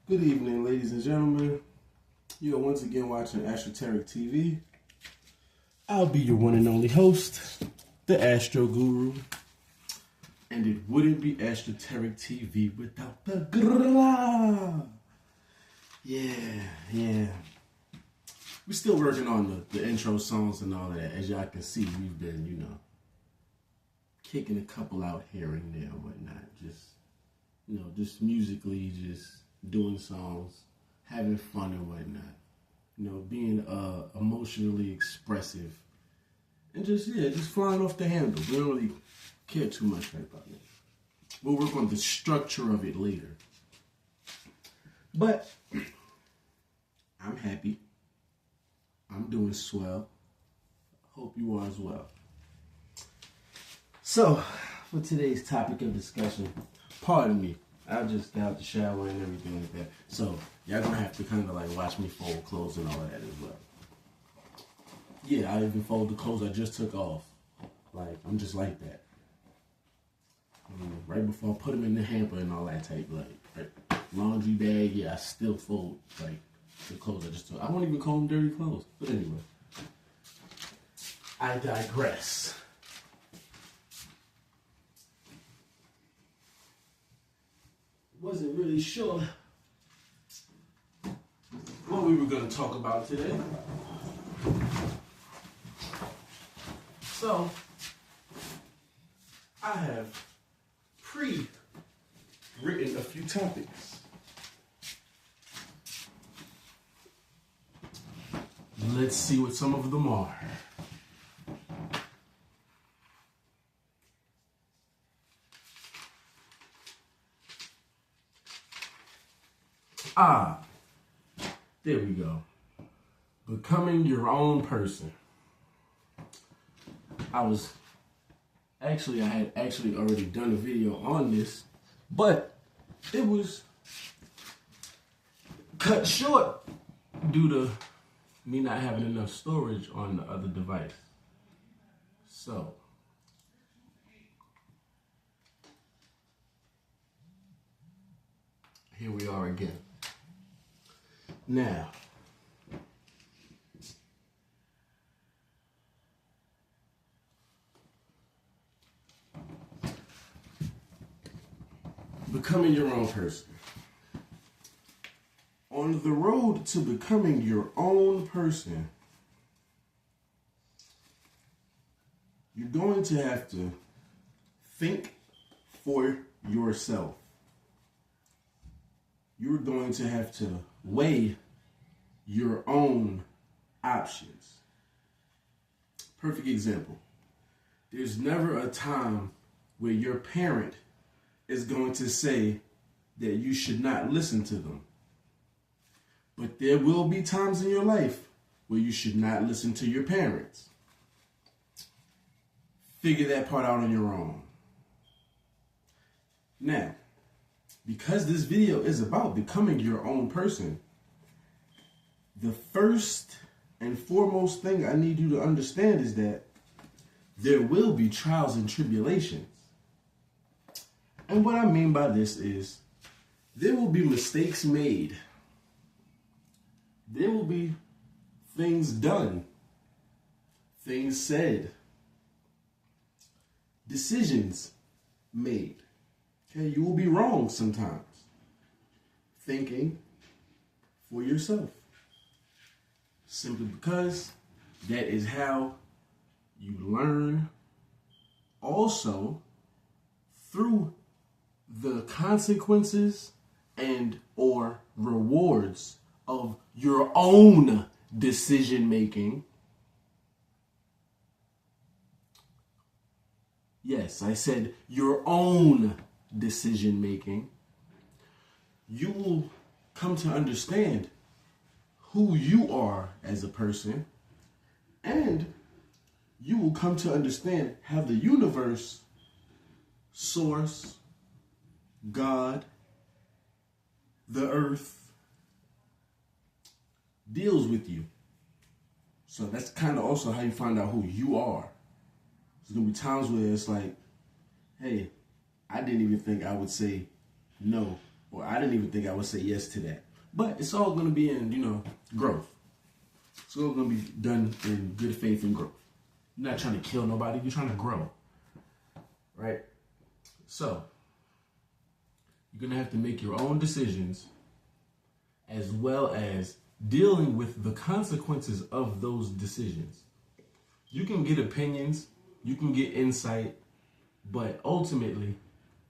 Good evening, ladies and gentlemen. You are once again watching Astroteric TV. I'll be your one and only host, the Astro Guru. And it wouldn't be Astroteric TV without the grrrr. Yeah. We're still working on the intro songs and all of that. As y'all can see, we've been, kicking a couple out here and there and whatnot. Just musically, just doing songs, having fun and whatnot. Being emotionally expressive. And just flying off the handle. We don't really care too much about that. We'll work on the structure of it later. But I'm happy. I'm doing swell. Hope you are as well. So, for today's topic of discussion, pardon me, I just got out the shower and everything like that. So, y'all gonna have to kind of watch me fold clothes and all of that as well. Yeah, I even fold the clothes I just took off. I'm just like that. Right before I put them in the hamper and all that type, laundry bag, yeah, I still fold, the clothes I just took. I won't even call them dirty clothes. But anyway, I digress. Wasn't really sure what we were going to talk about today. So, I have pre-written a few topics. Let's see what some of them are. There we go. Becoming your own person. I had actually already done a video on this, but it was cut short due to me not having enough storage on the other device. So, here we are again. Now, becoming your own person. On the road to becoming your own person, you're going to have to think for yourself. You're going to have to weigh your own options. Perfect example. There's never a time where your parent is going to say that you should not listen to them. But there will be times in your life where you should not listen to your parents. Figure that part out on your own. Now, because this video is about becoming your own person, the first and foremost thing I need you to understand is that there will be trials and tribulations. And what I mean by this is there will be mistakes made. There will be things done, things said, decisions made. Okay, you will be wrong sometimes. Thinking for yourself. Simply because that is how you learn. Also, through the consequences and or rewards of your own decision making. Yes, I said your own decision making. You will come to understand who you are as a person, and you will come to understand how the universe, source, God, the earth, deals with you. So that's kind of also how you find out who you are. There's going to be times where it's like, hey, I didn't even think I would say no or I didn't even think I would say yes to that. But it's all going to be in, growth. It's all going to be done in good faith and growth. You're not trying to kill nobody. You're trying to grow. Right? So, you're going to have to make your own decisions as well as dealing with the consequences of those decisions. You can get opinions, you can get insight, but ultimately,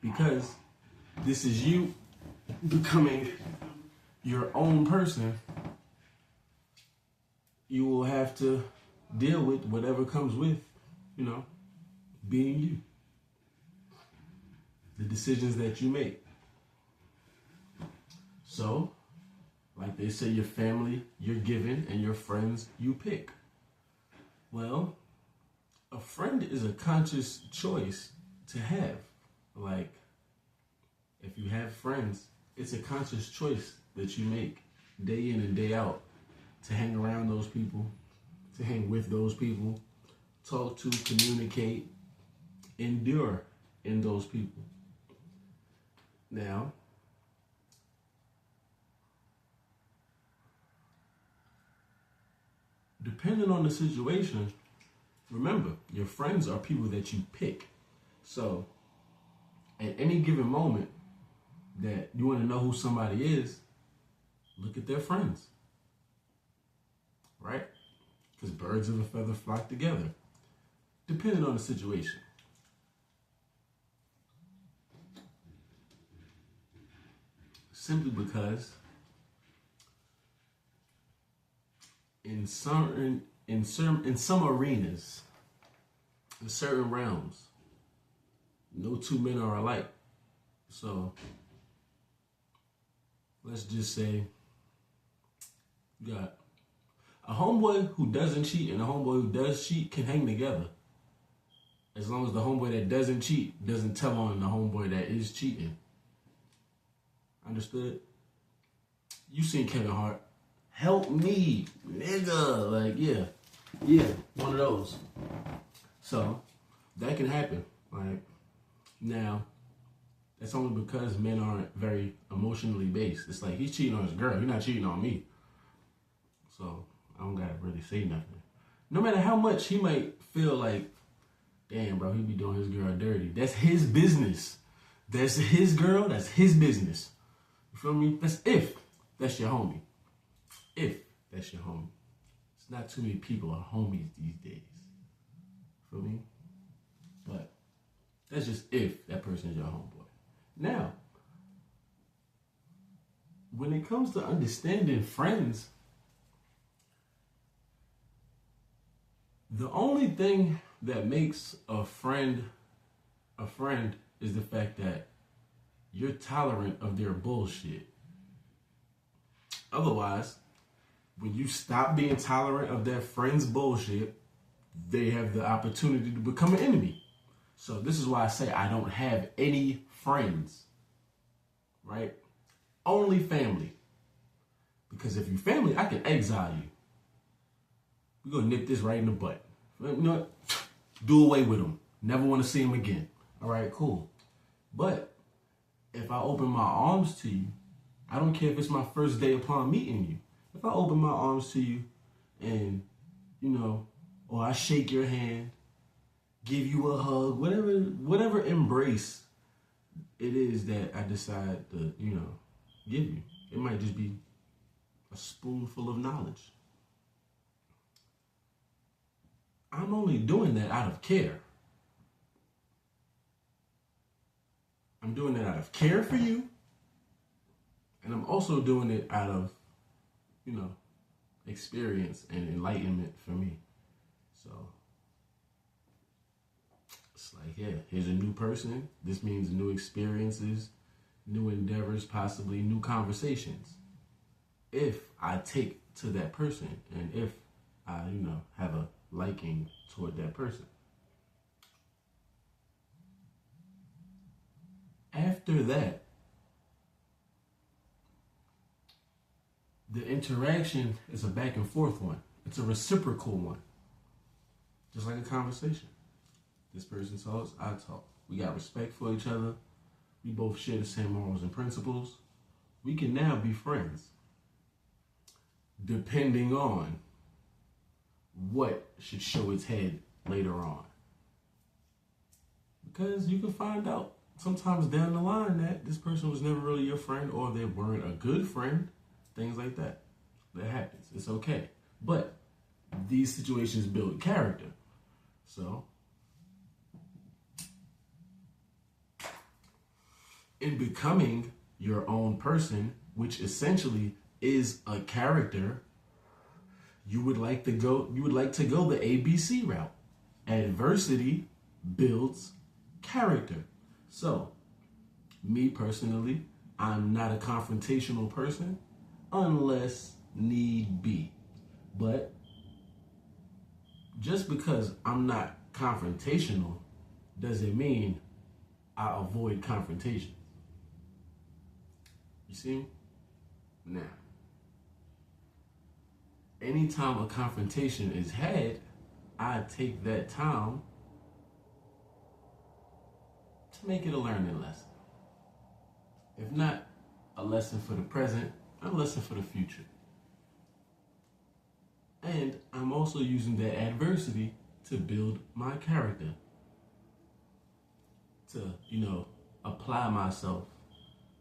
because this is you becoming your own person, you will have to deal with whatever comes with, being you. The decisions that you make. So, like they say, your family, you're given, and your friends, you pick. Well, a friend is a conscious choice to have. Like, if you have friends, it's a conscious choice that you make day in and day out to hang around those people, to hang with those people, talk to, communicate, endure in those people. Now, depending on the situation, remember, your friends are people that you pick. So, at any given moment that you want to know who somebody is, look at their friends. Right? Because birds of a feather flock together. Depending on the situation. Simply because in some arenas, in certain realms, no two men are alike. So let's just say you got a homeboy who doesn't cheat and a homeboy who does cheat can hang together. As long as the homeboy that doesn't cheat doesn't tell on the homeboy that is cheating. Understood? You seen Kevin Hart. Help me, nigga. Like, yeah, one of those. So, that can happen. Like, now, that's only because men aren't very emotionally based. It's like, he's cheating on his girl. He's not cheating on me. So, I don't gotta really say nothing. No matter how much he might feel like, damn, bro, he be doing his girl dirty. That's his business. That's his girl. That's his business. You feel me? That's if that's your homie. If that's your homie. It's not too many people are homies these days. Feel me? But that's just if that person is your homeboy. Now, when it comes to understanding friends, the only thing that makes a friend is the fact that you're tolerant of their bullshit. Otherwise, when you stop being tolerant of their friend's bullshit, they have the opportunity to become an enemy. So this is why I say I don't have any friends, right? Only family. Because if you family, I can exile you. We're going to nip this right in the butt. You know what? Do away with them. Never want to see them again. All right, cool. But if I open my arms to you, I don't care if it's my first day upon meeting you. If I open my arms to you and, or I shake your hand, give you a hug, whatever embrace it is that I decide to, give you. It might just be a spoonful of knowledge. I'm only doing that out of care. I'm doing that out of care for you. And I'm also doing it out of, experience and enlightenment for me. So it's like, yeah, here's a new person. This means new experiences, new endeavors, possibly new conversations. If I take to that person and if I, have a liking toward that person. After that, the interaction is a back and forth one. It's a reciprocal one. Just like a conversation. This person talks, I talk. We got respect for each other. We both share the same morals and principles. we can now be friends depending on what should show its head later on. Because you can find out sometimes down the line that this person was never really your friend, or they weren't a good friend, things like that. That happens. It's okay. But these situations build character. So, in becoming your own person, which essentially is a character, you would like to go the ABC route. Adversity builds character. So, me personally, I'm not a confrontational person unless need be. But just because I'm not confrontational doesn't mean I avoid confrontation. You see? Now, anytime a confrontation is had, I take that time to make it a learning lesson. If not a lesson for the present, a lesson for the future. And I'm also using that adversity to build my character. To, apply myself,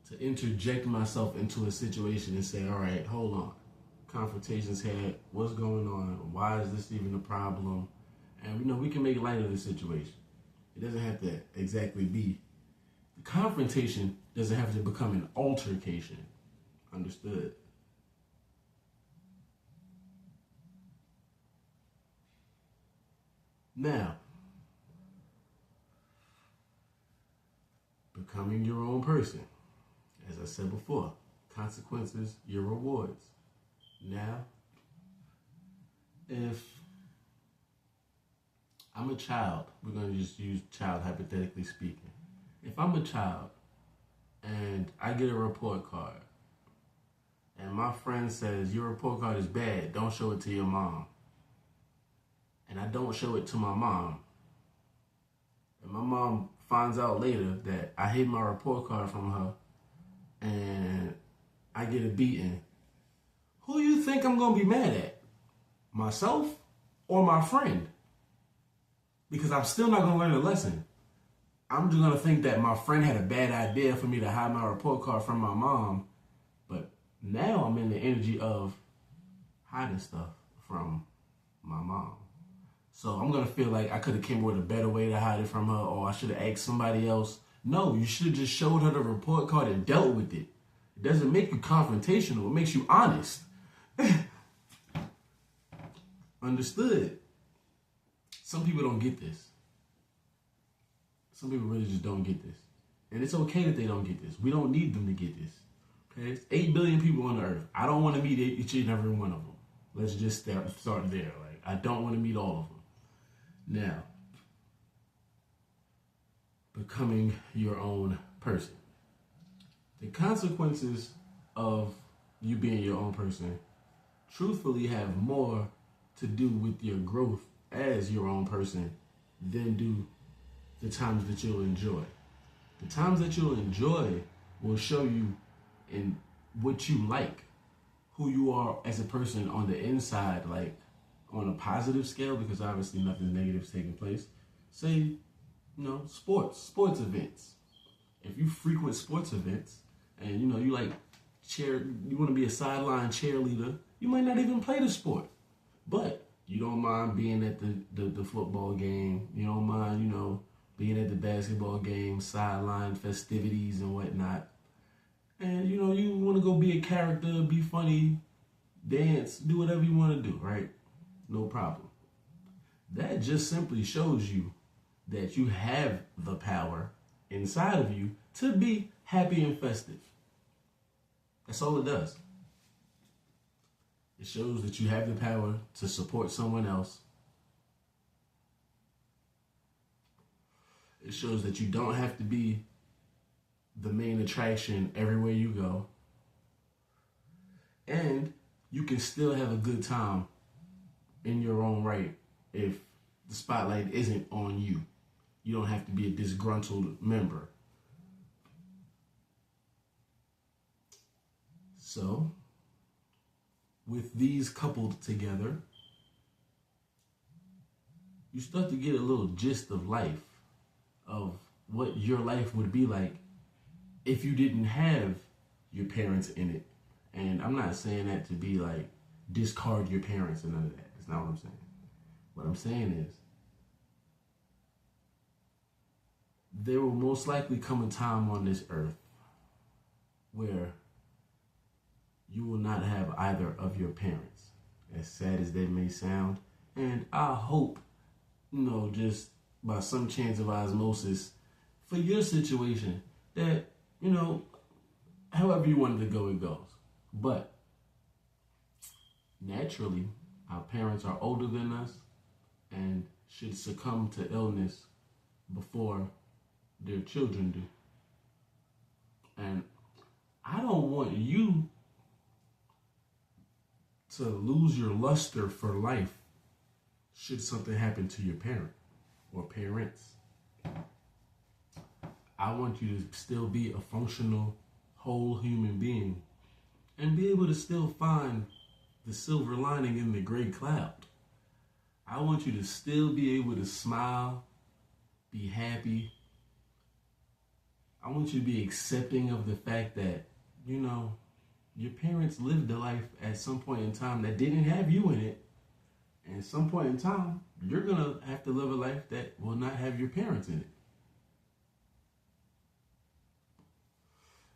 to interject myself into a situation and say, all right, hold on. Confrontations had, what's going on? Why is this even a problem? And, we can make light of the situation. It doesn't have to exactly be. The confrontation doesn't have to become an altercation. Understood? Now, becoming your own person. As I said before, consequences, your rewards. Now, if I'm a child, we're going to just use child hypothetically speaking. If I'm a child and I get a report card and my friend says, your report card is bad, don't show it to your mom. And I don't show it to my mom. And my mom finds out later that I hid my report card from her and I get a beating. Who you think I'm going to be mad at? Myself or my friend? Because I'm still not going to learn a lesson. I'm just going to think that my friend had a bad idea for me to hide my report card from my mom. But now I'm in the energy of hiding stuff from my mom. So I'm going to feel like I could have came up with a better way to hide it from her, or I should have asked somebody else. No, you should have just showed her the report card and dealt with it. It doesn't make you confrontational. It makes you honest. Understood? Some people don't get this. Some people really just don't get this. And it's okay that they don't get this. We don't need them to get this. Okay? It's 8 billion people on the earth. I don't want to meet each and every one of them. Let's just start there. Like, I don't want to meet all of them. Now, becoming your own person. The consequences of you being your own person truthfully have more to do with your growth as your own person than do the times that you'll enjoy. The times that you'll enjoy will show you in what you like, who you are as a person on the inside, like on a positive scale, because obviously nothing negative is taking place. Say, sports events. If you frequent sports events and you like you want to be a sideline cheerleader, you might not even play the sport, but you don't mind being at the football game. You don't mind, being at the basketball game, sideline festivities and whatnot. And you want to go be a character, be funny, dance, do whatever you want to do, right? No problem. That just simply shows you that you have the power inside of you to be happy and festive. That's all it does. It shows that you have the power to support someone else. It shows that you don't have to be the main attraction everywhere you go. And you can still have a good time in your own right if the spotlight isn't on you. You don't have to be a disgruntled member. So, with these coupled together, you start to get a little gist of life, of what your life would be like if you didn't have your parents in it. And I'm not saying that to be like, discard your parents and none of that. That's not what I'm saying. What I'm saying is, there will most likely come a time on this earth where you will not have either of your parents, as sad as they may sound. And I hope, just by some chance of osmosis, for your situation, that, however you wanted to go, it goes. But naturally, our parents are older than us and should succumb to illness before their children do. And I don't want you to lose your luster for life should something happen to your parent or parents. I want you to still be a functional, whole human being and be able to still find the silver lining in the gray cloud. I want you to still be able to smile, be happy. I want you to be accepting of the fact that, your parents lived a life at some point in time that didn't have you in it. And at some point in time, you're going to have to live a life that will not have your parents in it.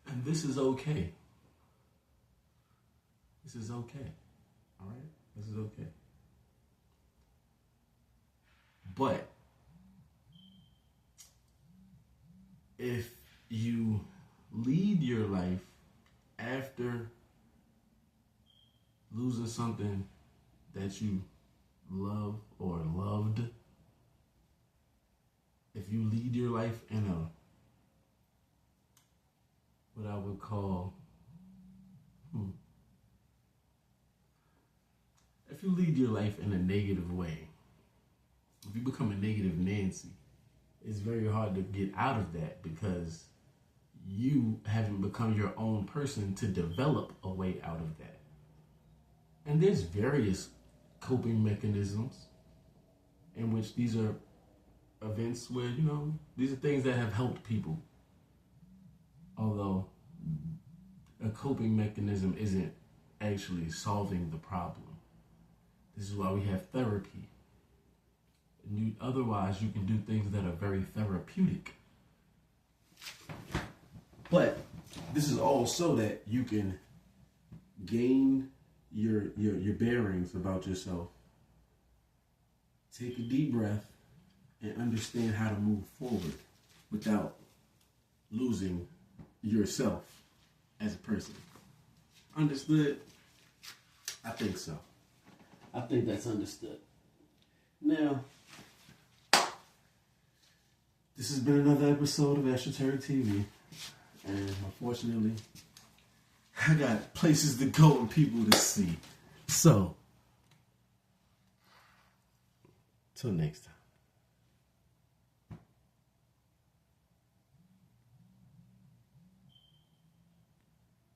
And this is okay. This is okay. All right? This is okay. But if you lead your life after losing something that you love or loved, if you lead your life in what I would call, if you lead your life in a negative way, if you become a negative Nancy, it's very hard to get out of that because you haven't become your own person to develop a way out of that. And there's various coping mechanisms in which these are events where, these are things that have helped people. Although a coping mechanism isn't actually solving the problem. This is why we have therapy. Otherwise, you can do things that are very therapeutic. But this is all so that you can gain your bearings about yourself. Take a deep breath and understand how to move forward without losing yourself as a person. Understood? I think so. I think that's understood. Now, this has been another episode of Esoteric TV. And unfortunately, I got places to go and people to see. So, till next time.